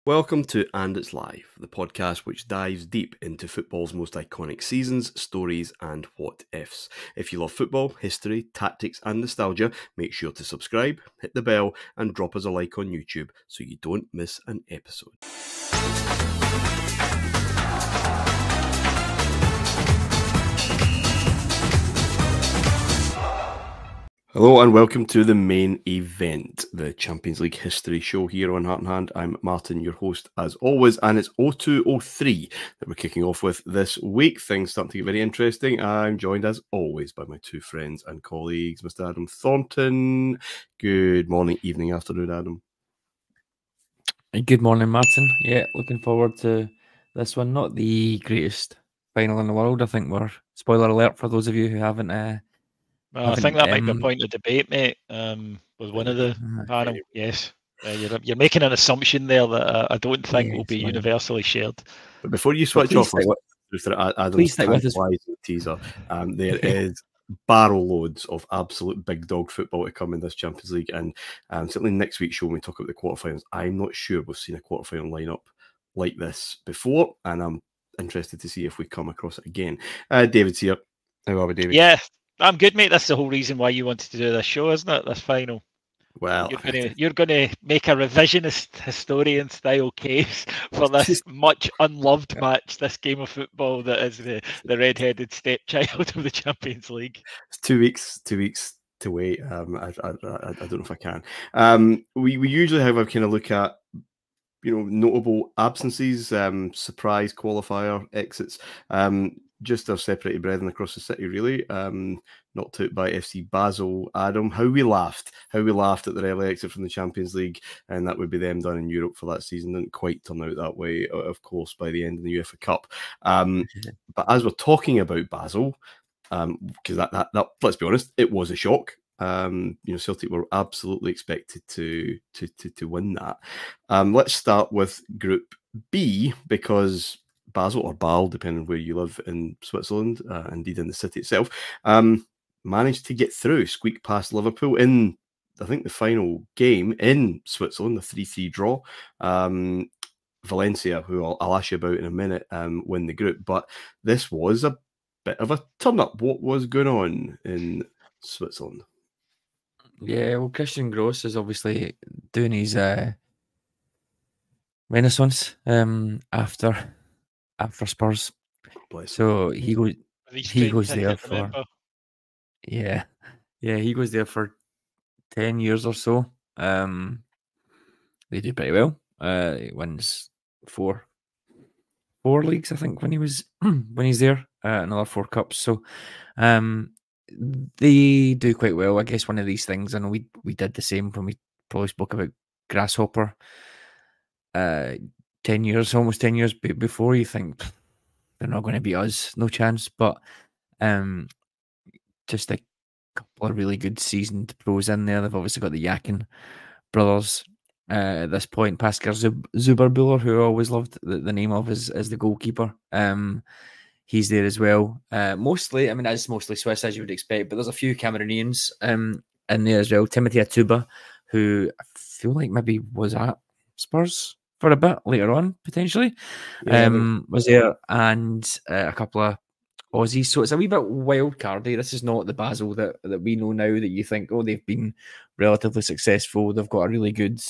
Welcome to And It's Live, the podcast which dives deep into football's most iconic seasons, stories, and what ifs. If you love football, history, tactics, and nostalgia, make sure to subscribe, hit the bell, and drop us a like on YouTube so you don't miss an episode. Hello and welcome to the main event, the Champions League history show here on Heart and Hand. I'm Martin, your host as always, and it's 0203 that we're kicking off with this week. Things starting to get very interesting. I'm joined as always by my two friends and colleagues, Mr. Adam Thornton. Good morning, evening, afternoon, Adam. Good morning, Martin. Yeah, looking forward to this one. Not the greatest final in the world. I think we're, spoiler alert for those of you who haven't... I think that might be a point of debate, mate, with one of the panel. Yes. You're making an assumption there that I don't think will be universally shared. But before you switch off, Adam's tantalising teaser, there is barrel loads of absolute big dog football to come in this Champions League, and certainly next week's show when we talk about the quarterfinals, I'm not sure we've seen a quarterfinal lineup like this before, and I'm interested to see if we come across it again. David's here. How are we, David? Yeah, I'm good, mate. That's the whole reason why you wanted to do this show, isn't it? This final. Well, you're gonna make a revisionist historian style case for this much unloved match, this game of football that is the red-headed stepchild of the Champions League. It's 2 weeks to wait. I don't know if I can. We usually have a kind of look at notable absences, surprise qualifier exits. Just our separated brethren across the city, really. Knocked out by FC Basel. Adam, how we laughed at their early exit from the Champions League, and that would be them done in Europe for that season. Didn't quite turn out that way, of course, by the end of the UEFA Cup. But as we're talking about Basel, because that let's be honest, it was a shock. Celtic were absolutely expected to win that. Let's start with Group B, because Basel or Basel, depending on where you live in Switzerland, indeed in the city itself, managed to get through, squeak past Liverpool in, I think, the final game in Switzerland, the 3-3 draw. Valencia, who I'll ask you about in a minute, win the group. But this was a bit of a turn-up. What was going on in Switzerland? Yeah, well, Christian Gross is obviously doing his renaissance after Spurs. So he goes there for he goes there for 10 years or so. They do pretty well. He wins four leagues, I think, when he's there. Another 4 cups. So they do quite well. I guess one of these things, and we did the same when we probably spoke about Grasshopper almost 10 years before. You think they're not going to beat us, no chance. But just a couple of really good seasoned pros in there. They've obviously got the Yakin brothers at this point. Pascal Zuberbuller, who I always loved the name of, as the goalkeeper. He's there as well. Mostly, I mean, it's mostly Swiss, as you would expect, but there's a few Cameroonians in there as well. Timothy Atuba, who I feel like maybe was at Spurs for a bit later on, potentially, was there, and a couple of Aussies. So it's a wee bit wild cardy. This is not the Basel that we know now, that you think, oh, they've been relatively successful. They've got a really good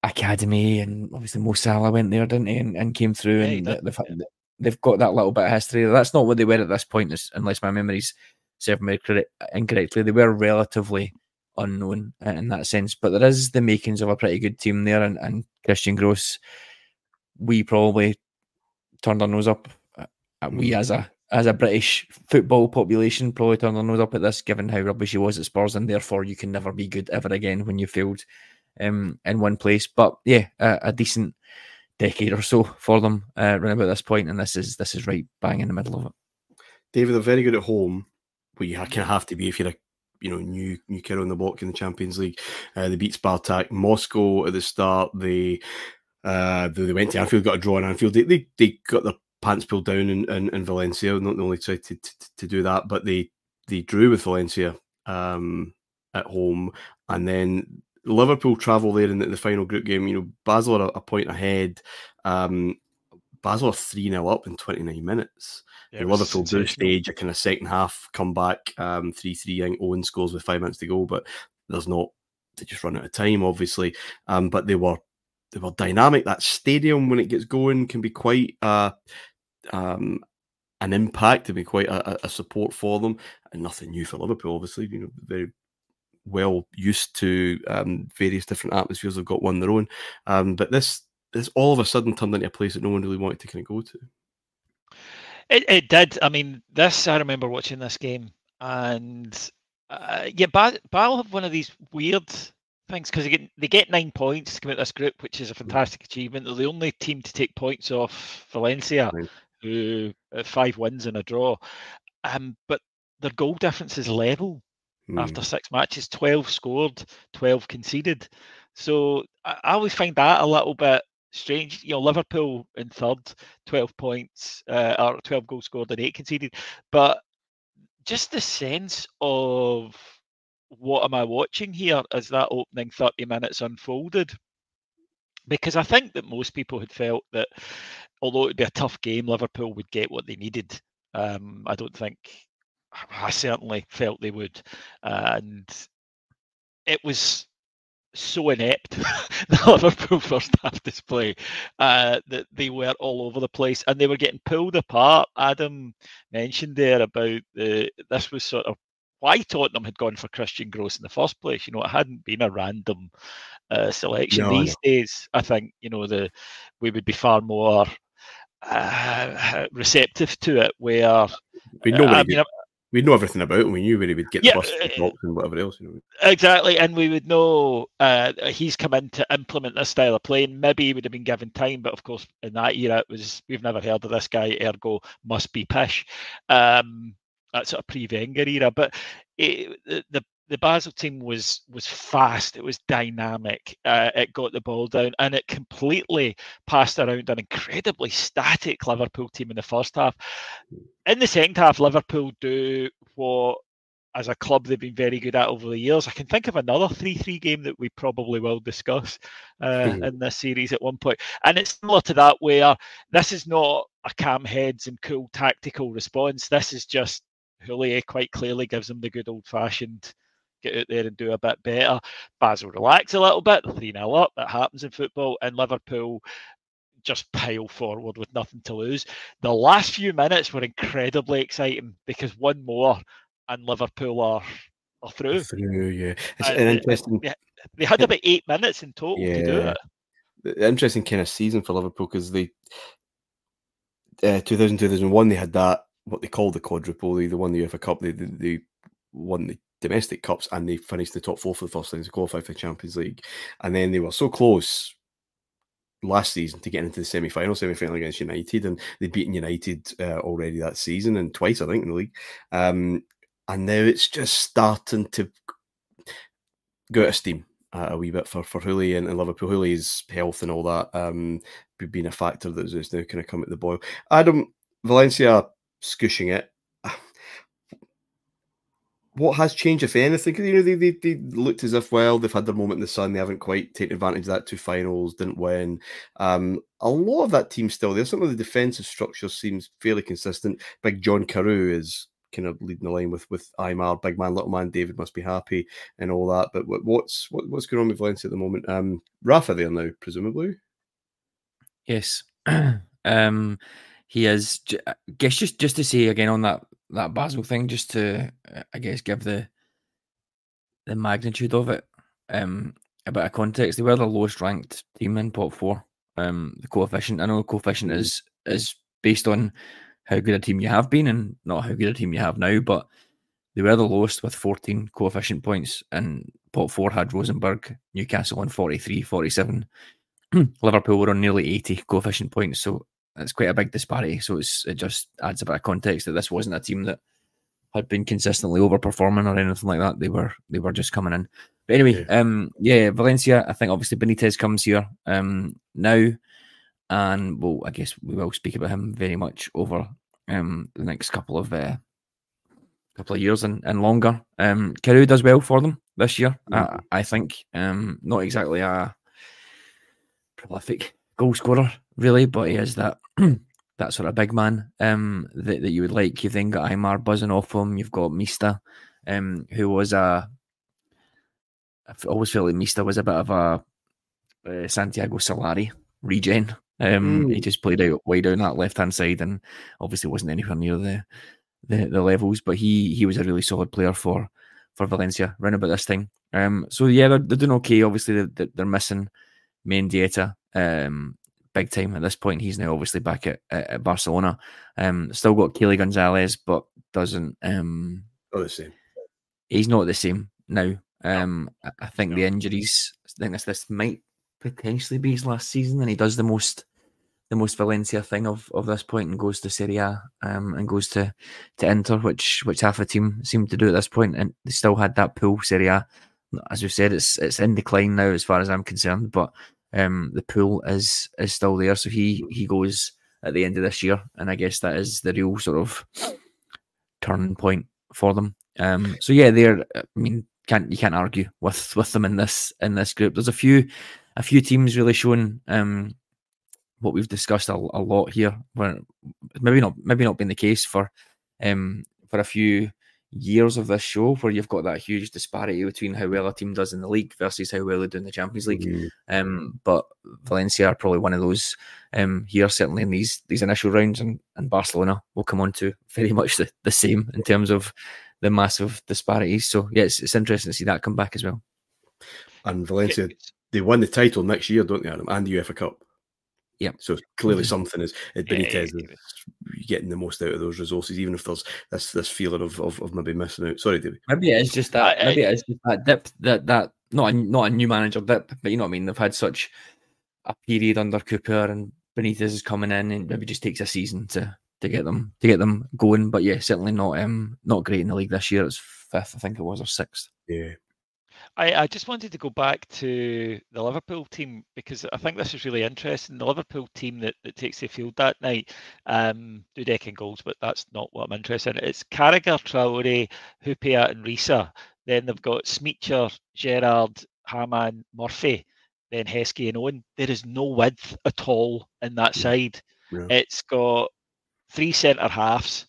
academy, and obviously Mo Salah went there, didn't he, and came through, and the fact that they've got that little bit of history. That's not what they were at this point, unless my memories serve me incorrectly. They were relatively unknown in that sense, but there is the makings of a pretty good team there, and Christian Gross, we probably turned our nose up. We as a British football population probably turned our nose up at this, given how rubbish he was at Spurs, and therefore you can never be good ever again when you failed in one place. But yeah, a decent decade or so for them around about this point, and this is right bang in the middle of it. David, they're very good at home, but you kind of have to be if you're a new kid on the block in the Champions League. They beat Spartak Moscow at the start. They went to Anfield, got a draw in Anfield. They got their pants pulled down in Valencia. Not only tried to do that, but they drew with Valencia at home, and then Liverpool travel there in the final group game. You know, Basel are a point ahead. Basel are 3-0 up in 29 minutes. Yeah, Liverpool do stage a kind of second half comeback, 3-3. I think Owen scores with 5 minutes to go, but there's not. They just run out of time, obviously. But they were dynamic. That stadium, when it gets going, can be quite an impact. To be quite a support for them, and nothing new for Liverpool. Obviously, you know, very well used to various different atmospheres. They've got one of their own, but this all of a sudden turned into a place that no one really wanted to kind of go to. It did. I mean, I remember watching this game, and Basel have one of these weird things because they get 9 points to come out this group, which is a fantastic achievement. They're the only team to take points off Valencia, who 5 wins and a draw. But their goal difference is level after 6 matches, 12 scored, 12 conceded. So I always find that a little bit strange. You know, Liverpool in third, 12 points, or 12 goals scored and 8 conceded. But just the sense of what am I watching here as that opening 30 minutes unfolded. Because I think that most people had felt that although it would be a tough game, Liverpool would get what they needed. I certainly felt they would. And it was so inept, the Liverpool first half display, that they were all over the place and they were getting pulled apart. Adam mentioned there about this was sort of why Tottenham had gone for Christian Gross in the first place. You know, it hadn't been a random selection. These days, I think, you know, we would be far more receptive to it. Where we know everything about him. We knew where he would get the bus and whatever else. You know. Exactly, and we would know he's come in to implement this style of playing. Maybe he would have been given time, but of course, in that era, it was we've never heard of this guy. Ergo, must be pish. That sort of pre-Wenger era, but the Basel team was fast. It was dynamic. It got the ball down, and it completely passed around an incredibly static Liverpool team in the first half. In the second half, Liverpool do what, as a club, they've been very good at over the years. I can think of another 3-3 game that we probably will discuss in this series at one point. And it's similar to that, where this is not a calm heads and cool tactical response. This is just Houllier quite clearly gives them the good old-fashioned get out there and do a bit better. Basel relax a little bit, 3-0 up. That happens in football. And Liverpool just pile forward with nothing to lose. The last few minutes were incredibly exciting because one more and Liverpool are through. Yeah. It's an interesting... They had about 8 minutes in total to do it. The interesting kind of season for Liverpool because they 2000-2001 they had that what they called the quadruple. They won the UEFA Cup. They won the domestic cups and they finished the top 4 for the first time to qualify for the Champions League. And then they were so close last season to get into the semi-final against United, and they'd beaten United already that season and twice, I think, in the league. And now it's just starting to go out of steam a wee bit for Houllier and Liverpool. Houlier's health and all that being a factor that's now kind of come at the boil. Adam, Valencia scushing it. What has changed, if anything? Because you know they looked as if they've had their moment in the sun. They haven't quite taken advantage of that. 2 finals, didn't win. A lot of that team still there. Some of the defensive structure seems fairly consistent. Big John Carew is kind of leading the line with Aymar. Big man, little man. David must be happy and all that. But what's going on with Valencia at the moment? Rafa there now, presumably. Yes. He is. I guess just to say again on that Basel thing, just to I guess give the magnitude of it, a bit of context. They were the lowest ranked team in pot 4. The coefficient. I know the coefficient is based on how good a team you have been and not how good a team you have now, but they were the lowest with 14 coefficient points, and pot 4 had Rosenborg, Newcastle on 43, 47. Liverpool were on nearly 80 coefficient points, so it's quite a big disparity. So it just adds a bit of context that this wasn't a team that had been consistently overperforming or anything like that. They were just coming in. But anyway, Valencia, I think obviously Benitez comes here now, and well, I guess we will speak about him very much over the next couple of couple of years and longer. Carew does well for them this year, I think. Not exactly a prolific goal scorer, really, but he is that that sort of big man that you would like. You've then got Aymar buzzing off him. You've got Mista, who was I always felt like Mista was a bit of a Santiago Solari regen. He just played out way down that left-hand side and obviously wasn't anywhere near the levels, but he was a really solid player for Valencia around about this time. So yeah, they're doing okay. Obviously, they're missing Mendieta big time at this point. He's now obviously back at Barcelona. Still got Keely Gonzalez, but doesn't. Not the same. He's not the same now. I think the injuries. I think this might potentially be his last season, and he does the most Valencia thing of this point and goes to Serie A and goes to Inter, which half the team seemed to do at this point, and they still had that pool Serie A. As we've said, it's in decline now as far as I'm concerned, but the pool is still there. So he goes at the end of this year, and I guess that is the real sort of turning point for them. So yeah, I mean, you can't argue with them in this group. There's a few teams really showing what we've discussed a lot here, where maybe not been the case for a few years of this show, where you've got that huge disparity between how well a team does in the league versus how well they do in the Champions League. But Valencia are probably one of those here, certainly in these initial rounds, and Barcelona will come on to very much the same in terms of the massive disparities. So yeah, it's interesting to see that come back as well. And Valencia, they won the title next year, don't they, Adam? And the UEFA Cup. Yeah. So clearly something is Benitez is getting the most out of those resources, even if there's this feeling of maybe missing out. Sorry, David. Maybe it is just that. Maybe it is just that dip. That not a new manager dip, but you know what I mean. They've had such a period under Cooper, and Benitez is coming in, and maybe just takes a season to get them going. But yeah, certainly not great in the league this year. It's fifth, I think it was, or sixth. Yeah. I just wanted to go back to the Liverpool team, because I think this is really interesting. The Liverpool team that takes the field that night, Dudek in goals, but that's not what I'm interested in. It's Carragher, Traore, Hupia and Risa. Then they've got Smeacher, Gerrard, Hamann, Murphy, then Heskey and Owen. There is no width at all in that side. Yeah. It's got three centre halves.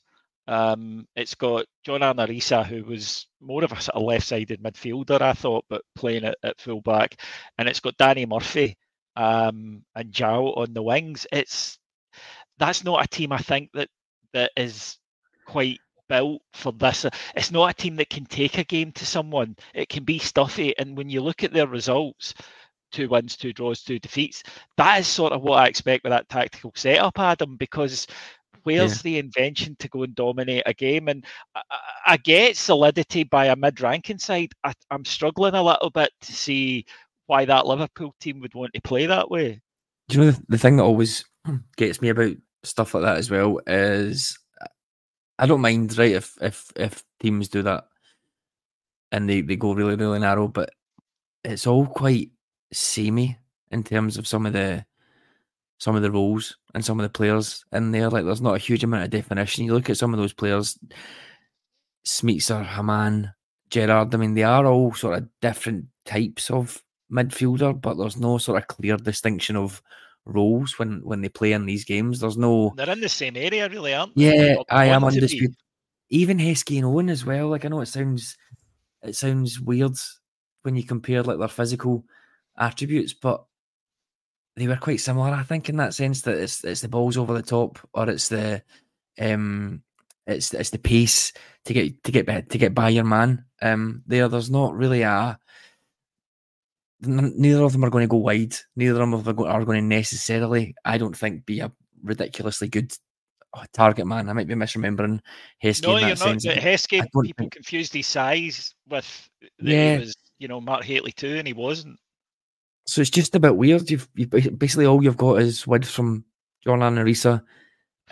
It's got John Arisa, who was more of a sort of left-sided midfielder, I thought, but playing at full-back. And it's got Danny Murphy and Zhao on the wings. That's not a team, I think, that is quite built for this. It's not a team that can take a game to someone. It can be stuffy. And when you look at their results, 2 wins, 2 draws, 2 defeats, that is sort of what I expect with that tactical setup, Adam, because where's the invention to go and dominate a game? And I get solidity by a mid-ranking side. I'm struggling a little bit to see why that Liverpool team would want to play that way. Do you know the thing that always gets me about stuff like that as well is I don't mind, right, if teams do that and they go really, really narrow, but it's all quite samey in terms of some of the roles and some of the players in there. Like, there's not a huge amount of definition. You look at some of those players, Smeacher, Hamann, Gerrard, I mean, they are all sort of different types of midfielder, but there's no sort of clear distinction of roles when they play in these games. They're in the same area, really, aren't they? Yeah, I am undisputed. Even Heskey and Owen as well. Like, I know it sounds weird when you compare like their physical attributes, but they were quite similar, I think, in that sense, that it's the balls over the top, or it's the pace to get by your man. There's not really neither of them are going to go wide. Neither of them are going to necessarily, I don't think, be a ridiculously good target man. I might be misremembering Heskey. No, you're not. Heskey, people confused his size with he was, Mark Hateley too, and he wasn't. So it's just a bit weird. You've basically all you've got is width from Jordan Arisa,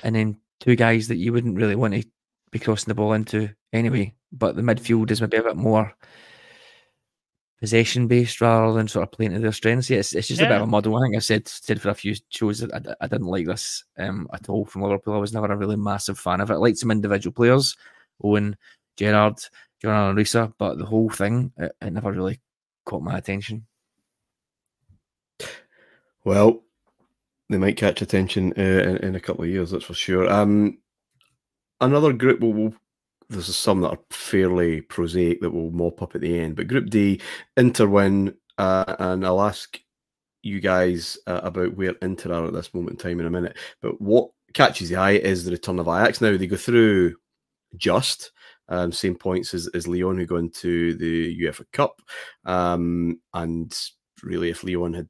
and then 2 guys that you wouldn't really want to be crossing the ball into anyway. But the midfield is maybe a bit more possession based rather than sort of playing to their strengths. Yeah, it's just a bit of a muddle. I think I said for a few shows that I didn't like this at all from Liverpool. I was never a really massive fan of it. I liked some individual players. Owen, Gerrard, John Risa, but the whole thing, it never really caught my attention. Well, they might catch attention in a couple of years, that's for sure. Another group there's some that are fairly prosaic that will mop up at the end, but Group D, Inter win, and I'll ask you guys about where Inter are at this moment in time in a minute. But what catches the eye is the return of Ajax. Now they go through just same points as Lyon, who go into the UEFA Cup, and really, if Lyon had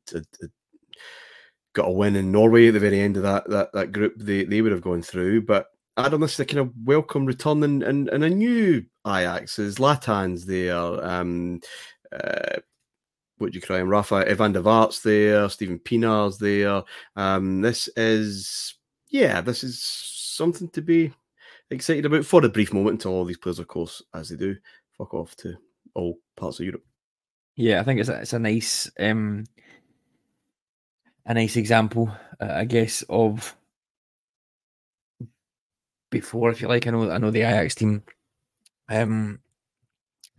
got a win in Norway at the very end of that group, they would have gone through. But Adam, this is a kind of welcome return and a new Ajax. There's Latan's there. What do you cry him? Rafa Van der Vaart's there. Steven Pienaar's there. This is something to be excited about for a brief moment until all these players, of course, as they do, fuck off to all parts of Europe. Yeah, I think it's a nice example, I guess, of before, if you like. I know the Ajax team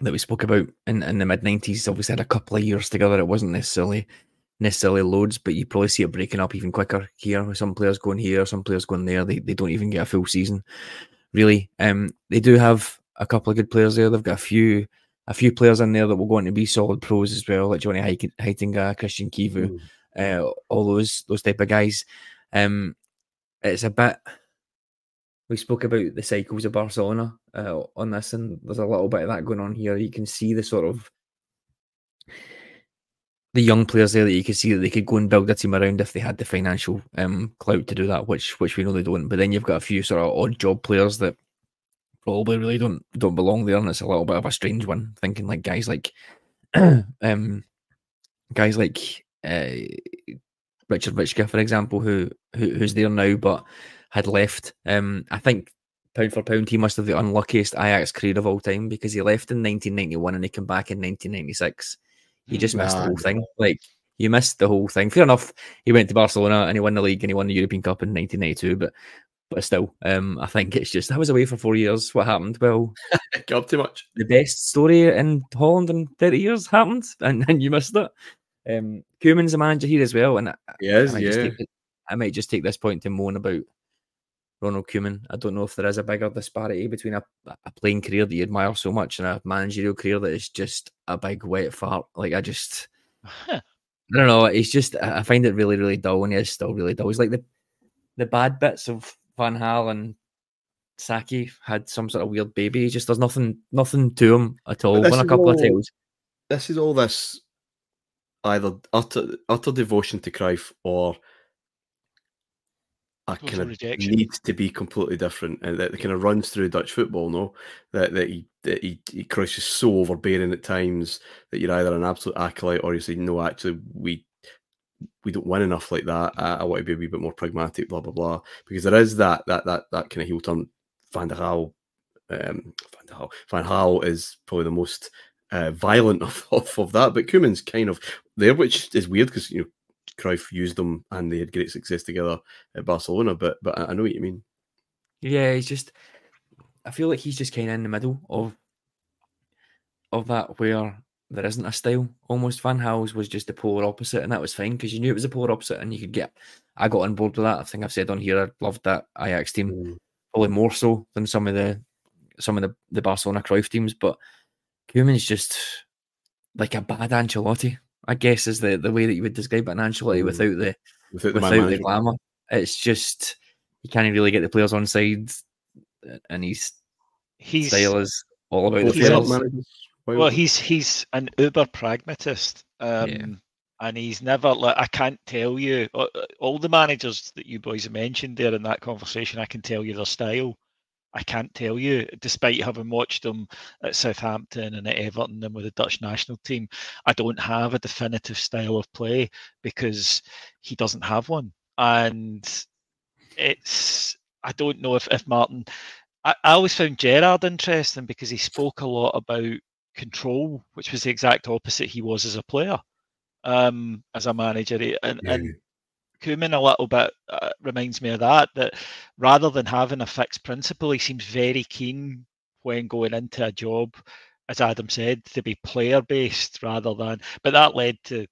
that we spoke about in the mid-90s obviously had a couple of years together. It wasn't necessarily loads, but you probably see it breaking up even quicker here, with some players going here, some players going there. They don't even get a full season, really. They do have a couple of good players there. They've got a few players in there that will go on to be solid pros as well, like Johnny Heitinga, Christian Kivu, all those type of guys. It's a bit... We spoke about the cycles of Barcelona on this, and there's a little bit of that going on here. You can see the sort of the young players there that you can see that they could go and build a team around if they had the financial clout to do that, which we know they don't. But then you've got a few sort of odd job players that probably really don't belong there, and it's a little bit of a strange one. Thinking like guys like Richard Witschke, for example, who's there now but had left. I think pound for pound, he must have the unluckiest Ajax career of all time, because he left in 1991 and he came back in 1996. He just missed the whole thing. Like, you missed the whole thing. Fair enough, he went to Barcelona and he won the league and he won the European Cup in 1992, but still, I think it's just, I was away for 4 years. What happened? Well, got too much. The best story in Holland in 30 years happened, and you missed it. Koeman's the manager here as well, and I might just take this point to moan about Ronald Koeman. I don't know if there is a bigger disparity between a playing career that you admire so much and a managerial career that is just a big wet fart. Like, I don't know. It's just, I find it really, really dull, and he is still really dull. He's like the bad bits of Van Gaal and Saki had some sort of weird baby. Just there's nothing to him at all. Won a couple of titles. This is all this either utter devotion to Cruyff or a kind of rejection. Need to be completely different, and that kind of runs through Dutch football. No, that Cruyff is so overbearing at times that you're either an absolute acolyte or you say, no, actually we don't win enough like that. I want to be a wee bit more pragmatic, blah blah blah. Because there is that kind of heel turn. Van Gaal is probably the most violent of that, but Koeman's kind of there, which is weird because Cruyff used them and they had great success together at Barcelona. But I know what you mean. Yeah, I feel like he's just kind of in the middle of that, where there isn't a style. Almost Van Gaal's was just the polar opposite, and that was fine because you knew it was the polar opposite, and I got on board with that. I think I've said on here I loved that Ajax team, probably more so than some of the Barcelona Cruyff teams. But Koeman's just like a bad Ancelotti, I guess, is the way that you would describe it. An Ancelotti without the glamour. It's just, you can't really get the players on side, and his style is all about the players. Well, he's an uber pragmatist, and he's never like, I can't tell you all the managers that you boys have mentioned there in that conversation. I can tell you their style. I can't tell you, despite having watched them at Southampton and at Everton and with the Dutch national team. I don't have a definitive style of play because he doesn't have one. And I don't know if Martin... I always found Gerrard interesting because he spoke a lot about control, which was the exact opposite he was as a player, as a manager. And Koeman a little bit reminds me of that rather than having a fixed principle, he seems very keen when going into a job, as Adam said, to be player-based rather than... But that led to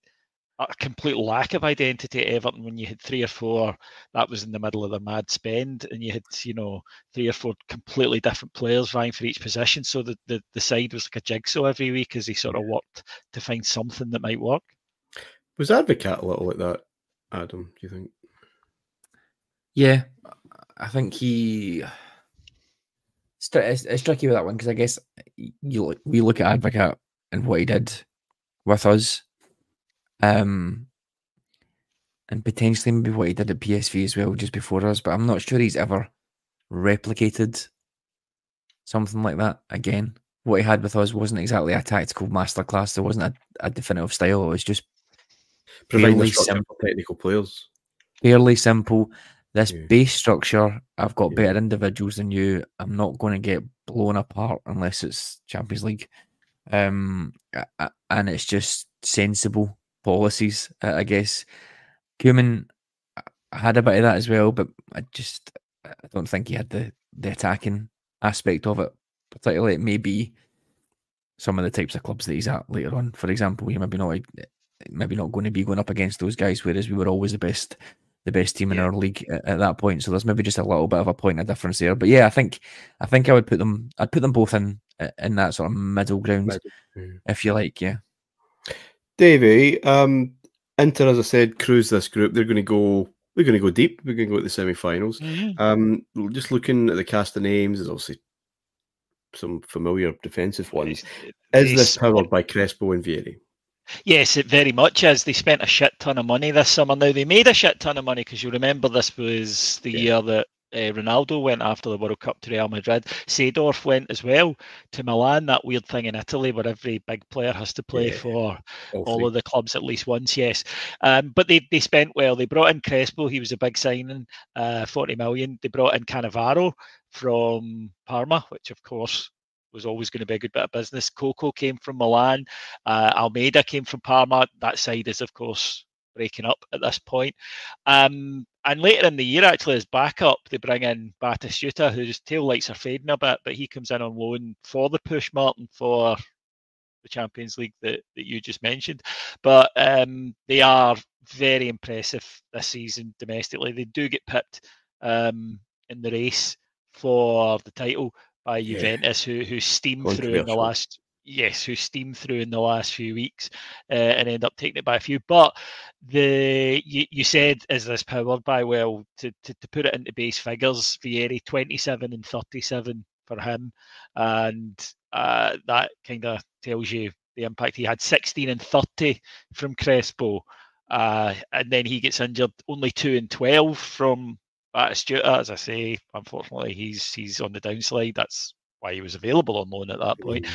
a complete lack of identity at Everton when you had 3 or 4, that was in the middle of their mad spend, and you had, 3 or 4 completely different players vying for each position. So the side was like a jigsaw every week as they sort of worked to find something that might work. Was Advocat a little like that, Adam, do you think? Yeah, I think he... It's tricky with that one because I guess we look at Advocat and what he did with us, and potentially maybe what he did at PSV as well just before us, but I'm not sure he's ever replicated something like that again. What he had with us wasn't exactly a tactical masterclass. There wasn't a definitive style. It was just providing simple technical players. Fairly simple. This base structure, I've got better individuals than you. I'm not going to get blown apart unless it's Champions League. And it's just sensible policies, I guess. Koeman had a bit of that as well, but I don't think he had the attacking aspect of it, particularly. It may be some of the types of clubs that he's at later on. For example, you're maybe not going to be going up against those guys, whereas we were always the best team in our league at that point. So there's maybe just a little bit of a point of difference there. But yeah, I think I would put them. I'd put them both in that sort of middle ground, if you like. Yeah, Davey, Inter, as I said, cruise this group. We're going to go deep. We're going to go to the semi-finals. Just looking at the cast of names, there's obviously some familiar defensive ones. Is this powered by Crespo and Vieri? Yes, it very much is. They spent a shit ton of money this summer. Now, they made a shit ton of money because you remember this was the year that Ronaldo went after the World Cup to Real Madrid. Seedorf went as well to Milan, that weird thing in Italy where every big player has to play for all of the clubs at least once, yes. But they spent well. They brought in Crespo. He was a big signing, 40 million. They brought in Cannavaro from Parma, which, of course, was always going to be a good bit of business. Coco came from Milan. Almeida came from Parma. That side is, of course, breaking up at this point. And later in the year, actually, as backup, they bring in Batistuta, whose tail lights are fading a bit, but he comes in on loan for the push, Martin, for the Champions League that you just mentioned. But they are very impressive this season domestically. They do get pipped in the race for the title by Juventus, who steamed through in the last few weeks and end up taking it by a few. But you said, is this powered by? Well, to put it into base figures, Vieri 27 and 37 for him, and that kind of tells you the impact. He had 16 and 30 from Crespo, and then he gets injured. Only 2 and 12 from Batistuta. As I say, unfortunately, he's on the downslide. That's why he was available on loan at that point.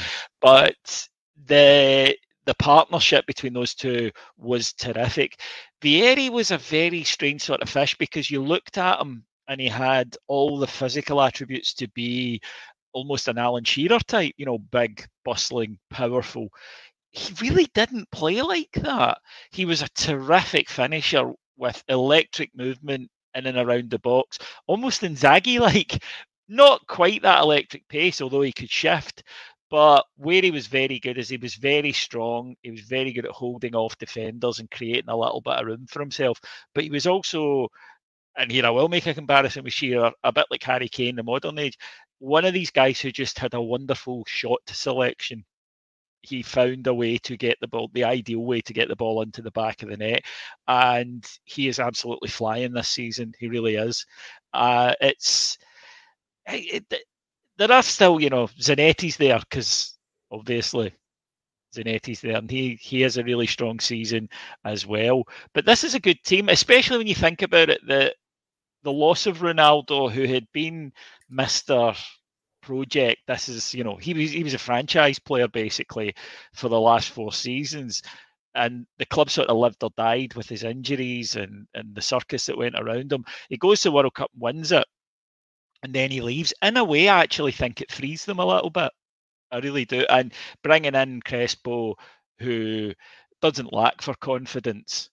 But the partnership between those two was terrific. Vieri was a very strange sort of fish because you looked at him and he had all the physical attributes to be almost an Alan Shearer type, big, bustling, powerful. He really didn't play like that. He was a terrific finisher with electric movement in and around the box, almost Inzaghi-like. Not quite that electric pace, although he could shift. But where he was very good is he was very strong. He was very good at holding off defenders and creating a little bit of room for himself. But he was also, and here I will make a comparison with Shearer, a bit like Harry Kane, the modern age, one of these guys who just had a wonderful shot selection. He found a way to get the ball, the ideal way to get the ball into the back of the net. And he is absolutely flying this season. He really is. There are still, Zanetti's there because obviously Zanetti's there and he has a really strong season as well. But this is a good team, especially when you think about it, the loss of Ronaldo, who had been Mr. Project. This is, he was a franchise player basically for the last 4 seasons. And the club sort of lived or died with his injuries and the circus that went around him. He goes to the World Cup, wins it, and then he leaves. In a way, I actually think it frees them a little bit. I really do. And bringing in Crespo, who doesn't lack for confidence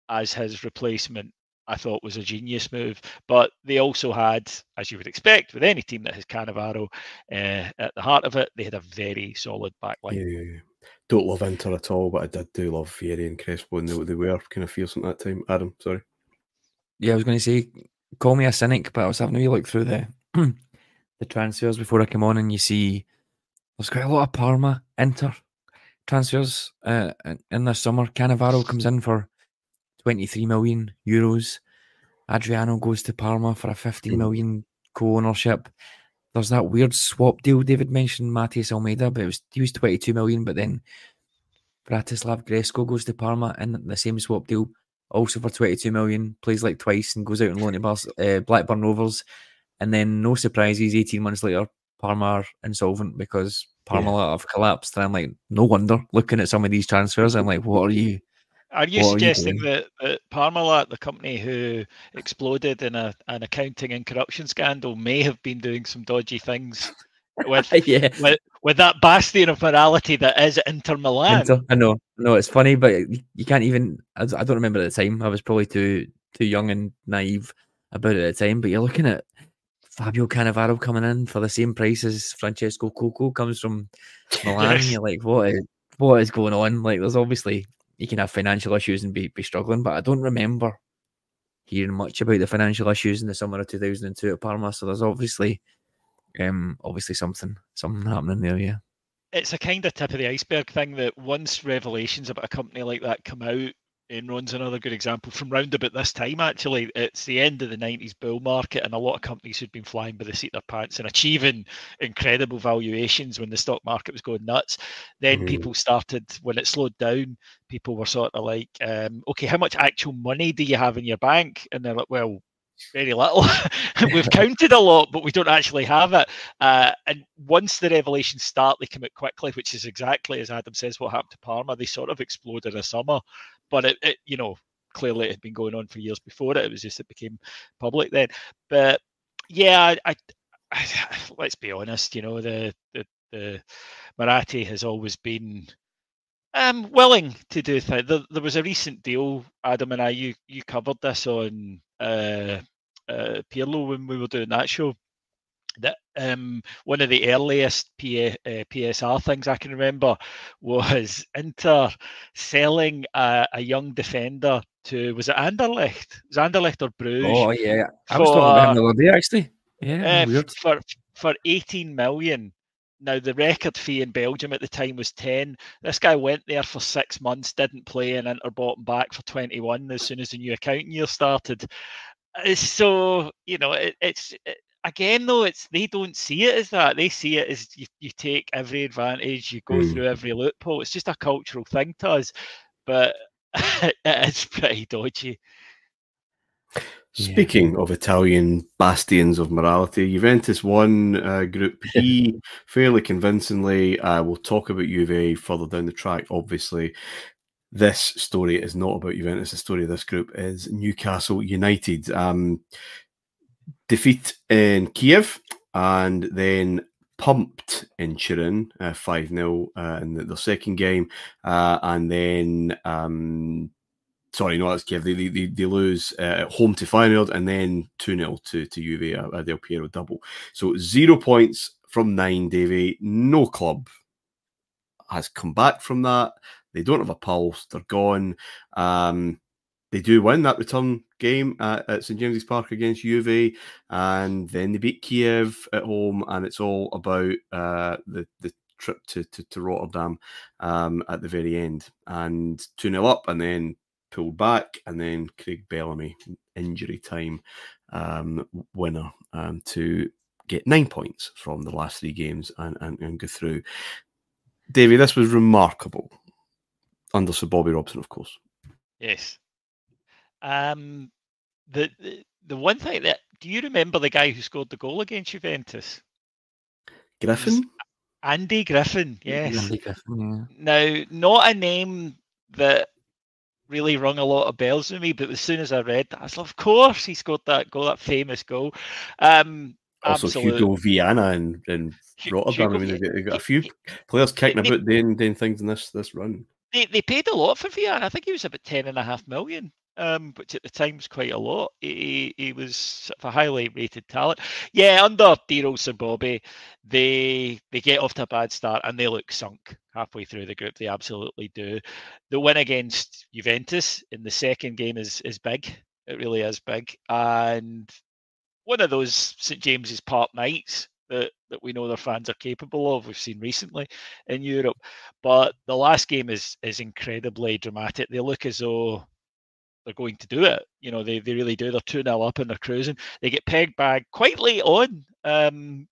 as his replacement, I thought was a genius move. But they also had, as you would expect with any team that has Cannavaro at the heart of it, they had a very solid backline. Yeah. Don't love Inter at all, but I did love Vieri and Crespo, and they were kind of fearsome at that time. Adam, sorry. Yeah, I was going to say, call me a cynic, but I was having a wee look through the the transfers before I came on, and you see there's quite a lot of Parma Inter transfers in the summer. Cannavaro comes in for 23 million euros. Adriano goes to Parma for a 15 million co-ownership. There's that weird swap deal David mentioned, Matias Almeida, but he was 22 million, but then Bratislav Gresko goes to Parma in the same swap deal, also for 22 million, plays like twice and goes out on loan to Blackburn Rovers. And then, no surprises, 18 months later, Parma are insolvent because Parmalat have collapsed. And I'm like, no wonder, looking at some of these transfers, I'm like, what are you? Are you suggesting that Parmalat, the company who exploded in an accounting and corruption scandal, may have been doing some dodgy things with with that bastion of morality that is Inter Milan? I know, it's funny, but you can't even. I don't remember at the time. I was probably too young and naive about it at the time. But you're looking at Fabio Cannavaro coming in for the same price as Francesco Coco comes from Milan. Yes. You're like, what is going on? Like, there's obviously, you can have financial issues and be struggling, but I don't remember hearing much about the financial issues in the summer of 2002 at Parma. So there's obviously something happening there. Yeah, it's a kind of tip of the iceberg thing that once revelations about a company like that come out, Enron's another good example from round about this time. Actually, it's the end of the 90s bull market, and a lot of companies who'd been flying by the seat of their pants and achieving incredible valuations when the stock market was going nuts. Then people started, when it slowed down, people were sort of like, okay, how much actual money do you have in your bank? And they're like, well, very little. We've counted a lot, but we don't actually have it. And once the revelations start, they come out quickly, which is exactly as Adam says what happened to Parma. They sort of exploded in the summer, but it clearly it had been going on for years before it. It was just it became public then. But yeah, I let's be honest. The Marathi has always been willing to do things. There was a recent deal, Adam and I. You covered this on Pirlo when we were doing that show. That one of the earliest PSR things I can remember was Inter selling a young defender to, was it Anderlecht? Was Anderlecht or Bruges? Oh yeah, I was talking about him the other day actually. Yeah, weird. For 18 million. Now, the record fee in Belgium at the time was 10. This guy went there for 6 months, didn't play, and Inter bought him back for 21 as soon as the new accounting year started. So, again, though, they don't see it as that. They see it as you take every advantage, you go through every loophole. It's just a cultural thing to us, but it is pretty dodgy. Speaking of Italian bastions of morality, Juventus won Group E fairly convincingly. We'll talk about Juve further down the track, obviously. This story is not about Juventus. The story of this group is Newcastle United. Defeat in Kiev and then pumped in Turin 5-0 in their second game. And then... Sorry, no, that's Kiev. They lose at home to Feyenoord and then 2-0 to Juve, a Del Piero double. So 0 points from 9, Davey. No club has come back from that. They don't have a pulse. They're gone. They do win that return game at St James's Park against Juve, and then they beat Kiev at home, and it's all about the trip to Rotterdam at the very end. And 2-0 up, and then pulled back, and then Craig Bellamy, injury time winner, to get 9 points from the last 3 games and go through. Davey, this was remarkable under Sir Bobby Robson, of course. Yes. The one thing that, do you remember the guy who scored the goal against Juventus? Griffin? Andy Griffin, yes. Andy Griffin, yeah. Now, not a name that really rung a lot of bells with me, but as soon as I read that, I was like, of course he scored that goal, that famous goal. Also, Hugo Viana and Rotterdam. I mean, they've got a few players kicking about doing things in this run. They paid a lot for Viana. I think he was about 10.5 million. which at the time was quite a lot. He was sort of a highly rated talent. Yeah, under dear old Sir Bobby, they get off to a bad start and they look sunk halfway through the group. They absolutely do. The win against Juventus in the second game is big. It really is big. And one of those St James's Park nights that we know their fans are capable of. We've seen recently in Europe. But the last game is incredibly dramatic. They look as though they're going to do it. You know, they really do. They're 2-0 up and they're cruising. They get pegged back quite late on,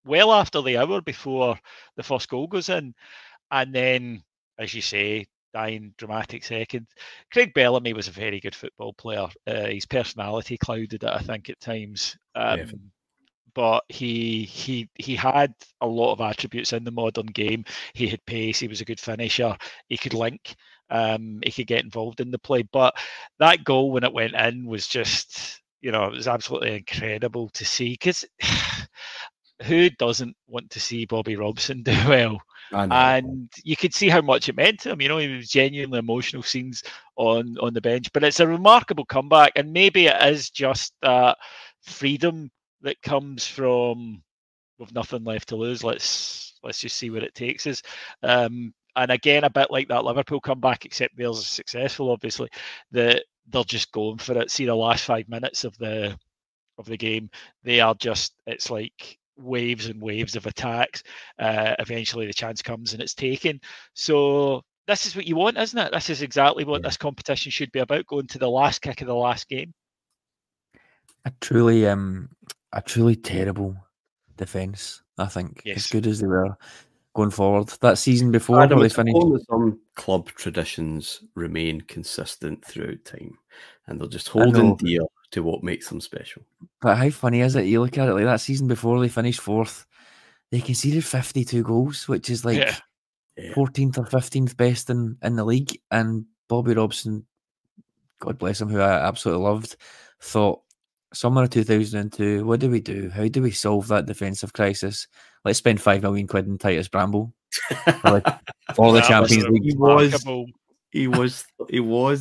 well after the hour before the first goal goes in. And then, as you say, dying dramatic second. Craig Bellamy was a very good football player. His personality clouded it, I think, at times. But he had a lot of attributes in the modern game. He had pace. He was a good finisher. He could link. He could get involved in the play. But that goal, when it went in, was just, you know, it was absolutely incredible to see. Because who doesn't want to see Bobby Robson do well? And you could see how much it meant to him. You know, he was genuinely emotional scenes on the bench. But it's a remarkable comeback, and maybe it is just that freedom that comes from with nothing left to lose. Let's just see where it takes us. And again, a bit like that Liverpool comeback, except theirs is successful. Obviously, they're just going for it. See the last 5 minutes of the game. They are just. It's like waves and waves of attacks. Eventually the chance comes and it's taken. So this is what you want, isn't it? This is exactly what this competition should be about, going to the last kick of the last game. A truly terrible defence, I think. As good as they were going forward. That season before they finished. Some club traditions remain consistent throughout time, and they're just holding dear to what makes them special. But how funny is it? You look at it like that season before they finished 4th, they conceded 52 goals, which is like 14th or 15th best in the league. And Bobby Robson, God bless him, who I absolutely loved, thought, summer of 2002, what do we do? How do we solve that defensive crisis? Let's spend £5 million in Titus Bramble for the Champions League.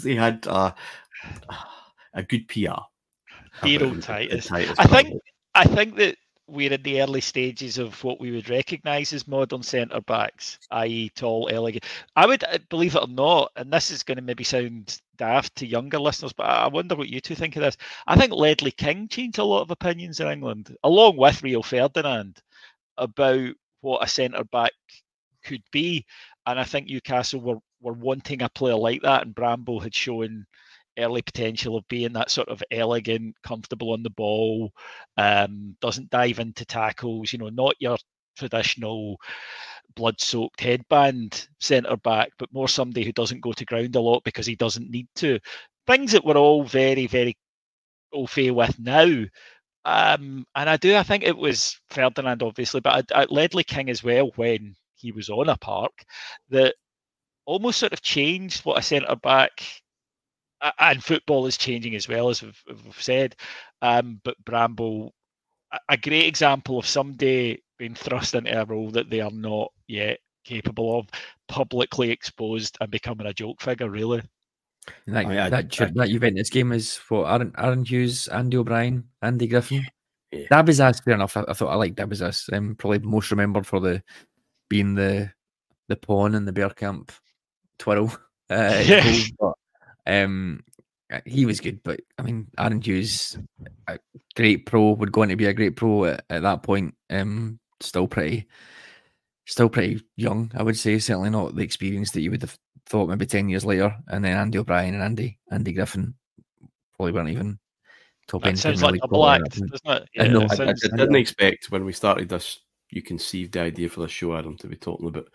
He had a good PR. Hero Titus. I think that we're in the early stages of what we would recognise as modern centre backs, i.e., tall, elegant. I would, believe it or not, and this is going to maybe sound daft to younger listeners, but I wonder what you two think of this. I think Ledley King changed a lot of opinions in England, along with Rio Ferdinand, about what a centre back could be. And I think Newcastle were wanting a player like that, and Bramble had shown early potential of being that sort of elegant, comfortable on the ball, doesn't dive into tackles, you know, not your traditional blood-soaked headband centre-back, but more somebody who doesn't go to ground a lot because he doesn't need to. Things that we're all very, very au fait with now. And I think it was Ferdinand, obviously, but Ledley King as well, when he was on a park, that almost sort of changed what a centre-back, and football is changing as well, as we've said. But Bramble, a great example of somebody being thrust into a role that they are not yet capable of, publicly exposed and becoming a joke figure, really. And that Juventus game is what, Aaron Hughes, Andy O'Brien, Andy Griffin. Yeah. Dabizas, fair enough. I thought I liked Dabizas. Probably most remembered for being the pawn in the Bergkamp twirl. Goal, but he was good. But I mean, Aaron Hughes, a great pro, would go on to be a great pro at that point. Still pretty young, I would say. Certainly not the experience that you would have thought maybe 10 years later. And then Andy O'Brien and Andy Griffin probably weren't even top end. Sounds like a black, doesn't it? Yeah, I didn't expect when we started this, you conceived the idea for the show, Adam, to be talking about